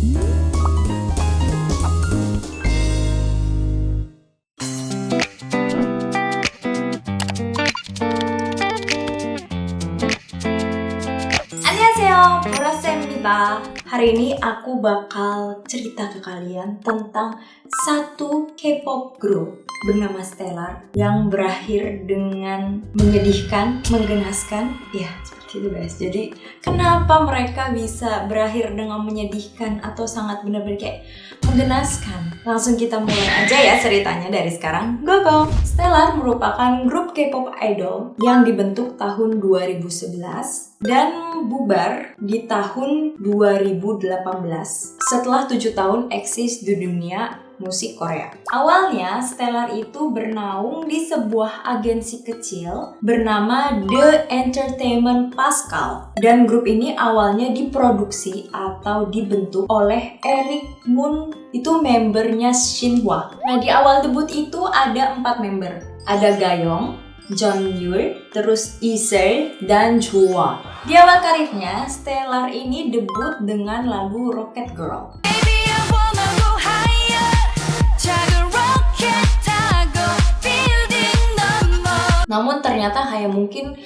Annyeonghaseyo, Murasemnida. Hari ini aku bakal cerita ke kalian tentang satu K-pop group bernama Stellar yang berakhir dengan menyedihkan, menggenaskan. Ya, seperti itu guys. Jadi, kenapa mereka bisa berakhir dengan menyedihkan atau sangat benar-benar kayak menggenaskan? Langsung kita mulai aja ya ceritanya dari sekarang. Go! Stellar merupakan grup K-pop idol yang dibentuk tahun 2011 dan bubar di tahun 2018 setelah 7 tahun eksis di dunia musik Korea. Awalnya Stellar itu bernaung di sebuah agensi kecil bernama The Entertainment Pascal, dan grup ini awalnya diproduksi atau dibentuk oleh Eric Moon, itu membernya Shinhwa. Nah, di awal debut itu ada 4 member. Ada Gayong, Jeongyul, terus Lee, dan Jua. Di awal karirnya, Stellar ini debut dengan lagu Rocket Girl. Namun ternyata mungkin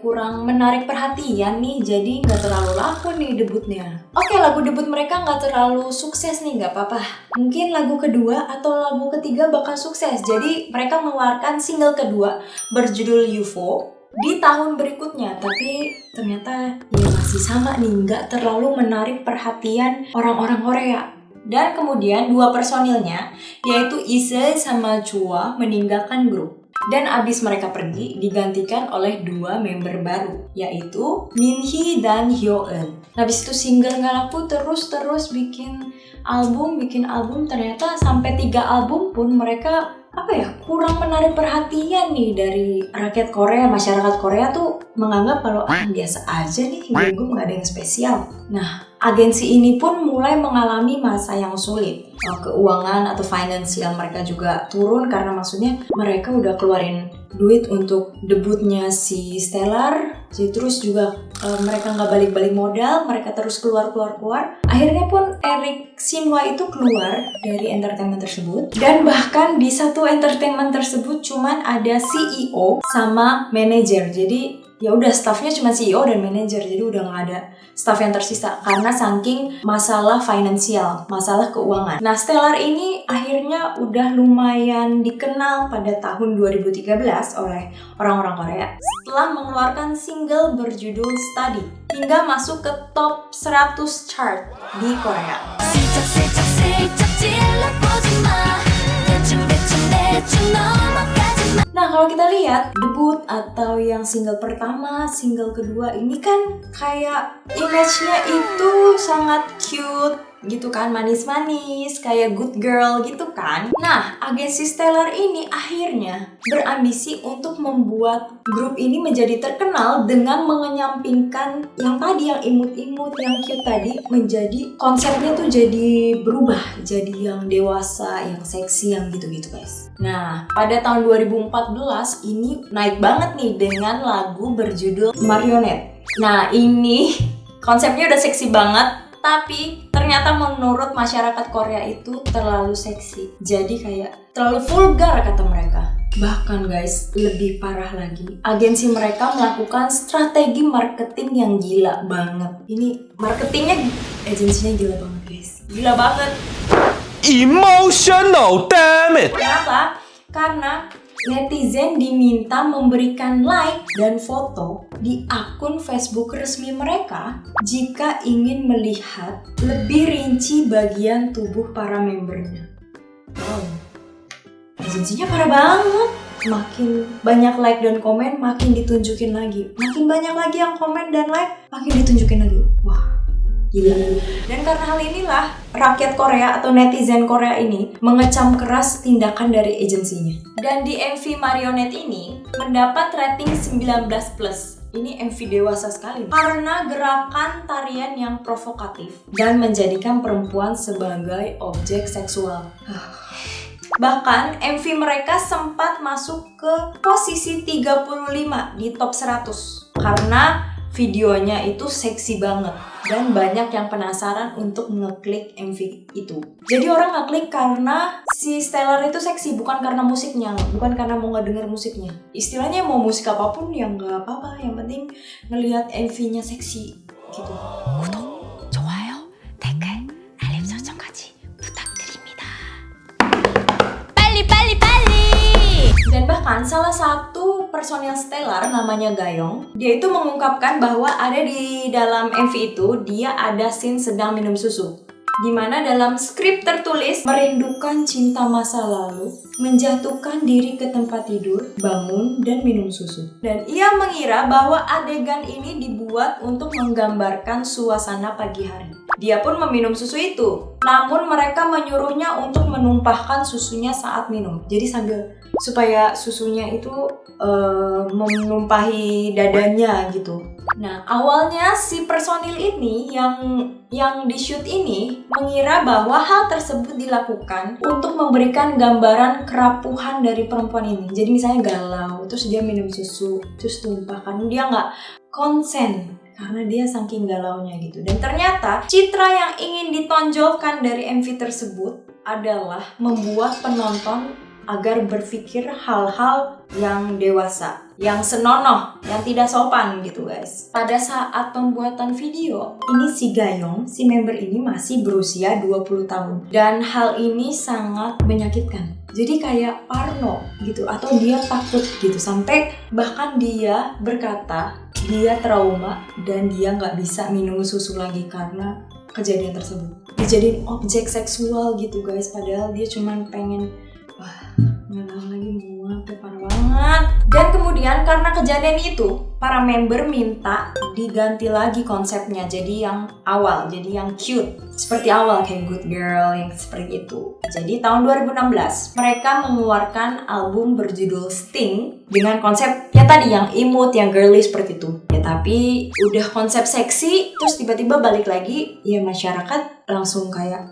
kurang menarik perhatian nih, jadi nggak terlalu laku nih debutnya. Oke, lagu debut mereka nggak terlalu sukses nih, nggak apa-apa. Mungkin lagu kedua atau lagu ketiga bakal sukses. Jadi mereka mengeluarkan single kedua berjudul UFO di tahun berikutnya. Tapi ternyata ya masih sama nih, nggak terlalu menarik perhatian orang-orang Korea. Dan kemudian 2 personilnya, yaitu Lee sama Jua, meninggalkan grup. Dan abis mereka pergi, digantikan oleh 2 member baru, yaitu Minhee dan Hyoeun. Habis itu single nggak laku, terus bikin album, ternyata sampai 3 album pun mereka kurang menarik perhatian nih dari rakyat Korea. Masyarakat Korea tuh menganggap kalau biasa aja nih, grup nggak ada yang spesial. Nah, agensi ini pun mulai mengalami masa yang sulit. Keuangan atau finansial mereka juga turun karena maksudnya mereka udah keluarin duit untuk debutnya si Stellar. Jadi terus juga mereka nggak balik modal, mereka terus keluar. Akhirnya pun Eric Shinhwa itu keluar dari entertainment tersebut. Dan bahkan di satu entertainment tersebut cuman ada CEO sama manajer. Jadi ya udah, staffnya cuma CEO dan manajer, jadi udah nggak ada staff yang tersisa karena saking masalah finansial, masalah keuangan. Nah, Stellar ini akhirnya udah lumayan dikenal pada tahun 2013 oleh orang-orang Korea setelah mengeluarkan single berjudul Study hingga masuk ke top 100 chart di Korea. Nah, kalau kita lihat debut atau yang single pertama, single kedua ini kan kayak image-nya itu sangat cute gitu kan, manis-manis, kayak good girl gitu kan. Nah, agensi Stellar ini akhirnya berambisi untuk membuat grup ini menjadi terkenal dengan mengenyampingkan yang tadi, yang imut-imut, yang cute tadi, menjadi konsepnya tuh jadi berubah, jadi yang dewasa, yang seksi, yang gitu-gitu guys. Nah, pada tahun 2014 ini naik banget nih dengan lagu berjudul Marionette. Nah, ini konsepnya udah seksi banget, tapi ternyata menurut masyarakat Korea itu terlalu seksi. Jadi kayak terlalu vulgar kata mereka. Bahkan guys, lebih parah lagi, agensi mereka melakukan strategi marketing yang gila banget. Ini marketingnya, agensinya gila banget guys. Gila banget. Emotional, damn it! Kenapa? Karena netizen diminta memberikan like dan foto di akun Facebook resmi mereka jika ingin melihat lebih rinci bagian tubuh para membernya. Wow, agensinya parah banget. Makin banyak like dan komen, makin ditunjukin lagi. Makin banyak lagi yang komen dan like, makin ditunjukin lagi. Wah, gila. Dan karena hal inilah rakyat Korea atau netizen Korea ini mengecam keras tindakan dari agensinya. Dan di MV Marionette ini mendapat rating 19+. Ini MV dewasa sekali karena gerakan tarian yang provokatif dan menjadikan perempuan sebagai objek seksual. Bahkan MV mereka sempat masuk ke posisi 35 di top 100 karena videonya itu seksi banget. dan banyak yang penasaran untuk ngeklik MV itu. Jadi orang ngeklik karena si Stellar itu seksi, bukan karena musiknya, bukan karena mau ngedenger musiknya. Istilahnya mau musik apapun yang nggak apa-apa, yang penting ngelihat MV-nya seksi gitu. 구독, 좋아요, 댓글, 알림 설정까지 부탁드립니다. 빨리 빨리 빨리! Dan bahkan salah satu personil Stellar namanya Gayong, dia itu mengungkapkan bahwa ada di dalam MV itu dia ada scene sedang minum susu. Dimana dalam skrip tertulis merindukan cinta masa lalu, menjatuhkan diri ke tempat tidur, bangun, dan minum susu. Dan ia mengira bahwa adegan ini dibuat untuk menggambarkan suasana pagi hari. Dia pun meminum susu itu, namun mereka menyuruhnya untuk menumpahkan susunya saat minum. Jadi sambil supaya susunya itu menumpahi dadanya gitu. Nah, awalnya si personil ini yang di shoot ini mengira bahwa hal tersebut dilakukan untuk memberikan gambaran kerapuhan dari perempuan ini. Jadi misalnya galau, terus dia minum susu, terus tumpahkan, dia nggak konsen karena dia saking galaunya gitu. Dan ternyata citra yang ingin ditonjolkan dari MV tersebut adalah membuat penonton agar berpikir hal-hal yang dewasa, yang senonoh, yang tidak sopan gitu guys. Pada saat pembuatan video, ini si Gayong, si member ini masih berusia 20 tahun. Dan hal ini sangat menyakitkan. Jadi kayak parno gitu, atau dia takut gitu. Sampai bahkan dia berkata, dia trauma dan dia nggak bisa minum susu lagi karena kejadian tersebut. Dijadiin objek seksual gitu guys, padahal dia cuman pengen nggak tahu lagi mau apa, parah banget. Dan kemudian karena kejadian itu, para member minta diganti lagi konsepnya jadi yang awal, jadi yang cute seperti awal, kayak Good Girl yang seperti itu. Jadi tahun 2016 mereka mengeluarkan album berjudul Sting dengan konsep ya tadi yang imut, yang girly seperti itu. Ya tapi udah konsep seksi, terus tiba-tiba balik lagi, ya masyarakat langsung kayak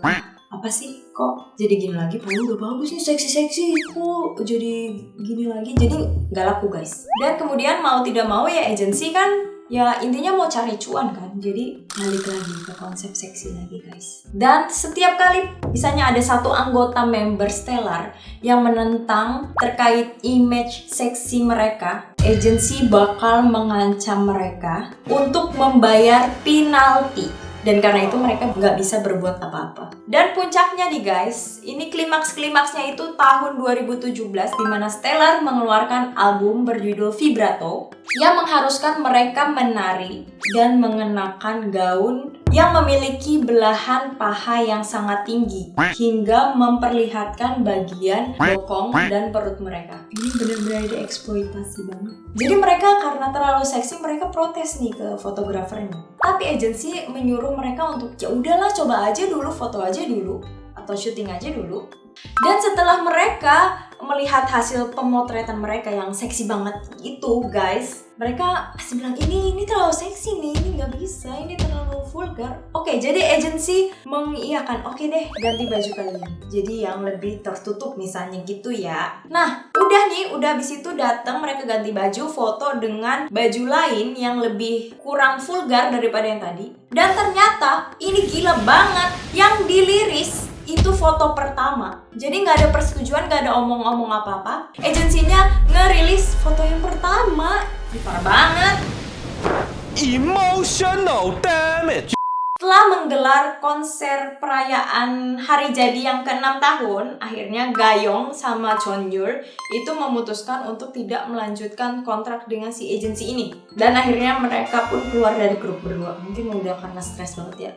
apa sih kok jadi gini lagi, padahal udah bagus nih, seksi-seksi kok jadi gini lagi, jadi gak laku guys. Dan kemudian mau tidak mau ya agensi kan ya intinya mau cari cuan kan, jadi balik lagi ke konsep seksi lagi guys. Dan setiap kali misalnya ada satu anggota member Stellar yang menentang terkait image seksi mereka, agensi bakal mengancam mereka untuk membayar penalti. Dan karena itu mereka nggak bisa berbuat apa-apa. Dan puncaknya nih guys, ini klimaks-klimaksnya itu tahun 2017 di mana Stellar mengeluarkan album berjudul Vibrato yang mengharuskan mereka menari dan mengenakan gaun yang memiliki belahan paha yang sangat tinggi hingga memperlihatkan bagian bokong dan perut mereka. Ini benar-benar dieksploitasi banget. Jadi mereka karena terlalu seksi, mereka protes nih ke fotografernya. Tapi agensi menyuruh mereka untuk ya udahlah, coba aja dulu, foto aja dulu atau syuting aja dulu. Dan setelah mereka melihat hasil pemotretan mereka yang seksi banget itu guys, mereka pasti bilang ini terlalu seksi nih, ini nggak bisa, ini terlalu vulgar. Oke, jadi agensi mengiyakan, oke deh ganti baju kalian, jadi yang lebih tertutup misalnya gitu ya. Nah udah abis itu datang mereka ganti baju, foto dengan baju lain yang lebih kurang vulgar daripada yang tadi. Dan ternyata ini gila banget, yang diliris itu foto pertama. Jadi nggak ada persetujuan, nggak ada omong-omong apa-apa. Agensinya ngerilis foto yang pertama. Ini parah banget. Emotional damage. Setelah menggelar konser perayaan hari jadi yang ke-6 tahun, akhirnya Gayong sama Chonyeol itu memutuskan untuk tidak melanjutkan kontrak dengan si agensi ini. Dan akhirnya mereka pun keluar dari grup berdua. Mungkin udah karena stres banget ya.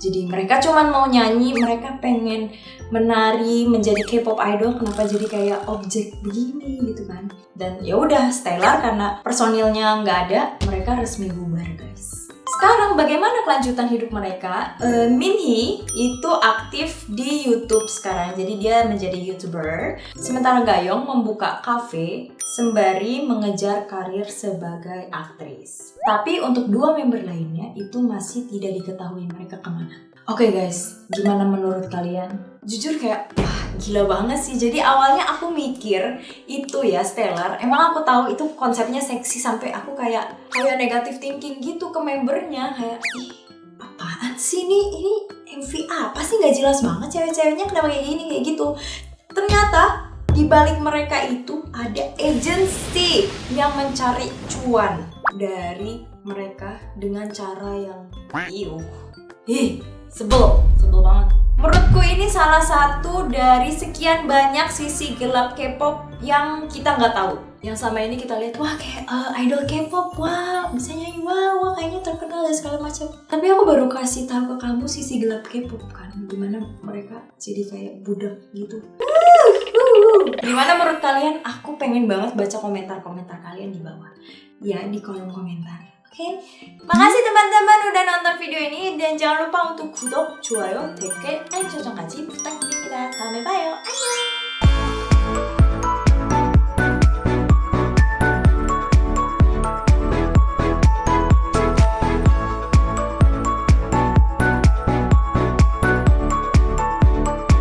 Jadi mereka cuma mau nyanyi, mereka pengen menari, menjadi K-pop idol, kenapa jadi kayak objek begini gitu kan. Dan ya udah, Stellar karena personilnya nggak ada, mereka resmi bubar guys. Sekarang bagaimana kelanjutan hidup mereka? Minhee itu aktif di YouTube sekarang, jadi dia menjadi YouTuber. Sementara Gayong membuka cafe sembari mengejar karir sebagai aktris. Tapi untuk dua member lainnya itu masih tidak diketahui mereka kemana. Oke guys, gimana menurut kalian? Jujur kayak gila banget sih. Jadi awalnya aku mikir itu ya Stellar, emang aku tahu itu konsepnya seksi sampai aku kayak negative thinking gitu ke membernya, kayak apa sih ini MV apa sih, nggak jelas banget cewek-ceweknya kenapa kayak gini kayak gitu. Ternyata di balik mereka itu ada agency yang mencari cuan dari mereka dengan cara yang sebel banget. Menurutku ini salah satu dari sekian banyak sisi gelap K-pop yang kita nggak tahu. Yang sama ini kita lihat, wah kayak idol K-pop, wah bisa nyanyi, wah kayaknya terkenal dan segala macam. Tapi aku baru kasih tahu ke kamu sisi gelap K-pop kan, gimana mereka jadi kayak budak gitu. Gimana menurut kalian? Aku pengen banget baca komentar-komentar kalian di bawah, ya di kolom komentar. Oke, makasih teman-teman udah nonton video ini dan jangan lupa untuk 구독, 좋아요, 댓글, 알림 설정까지 부탁드립니다. 다음에 봐요. 안녕.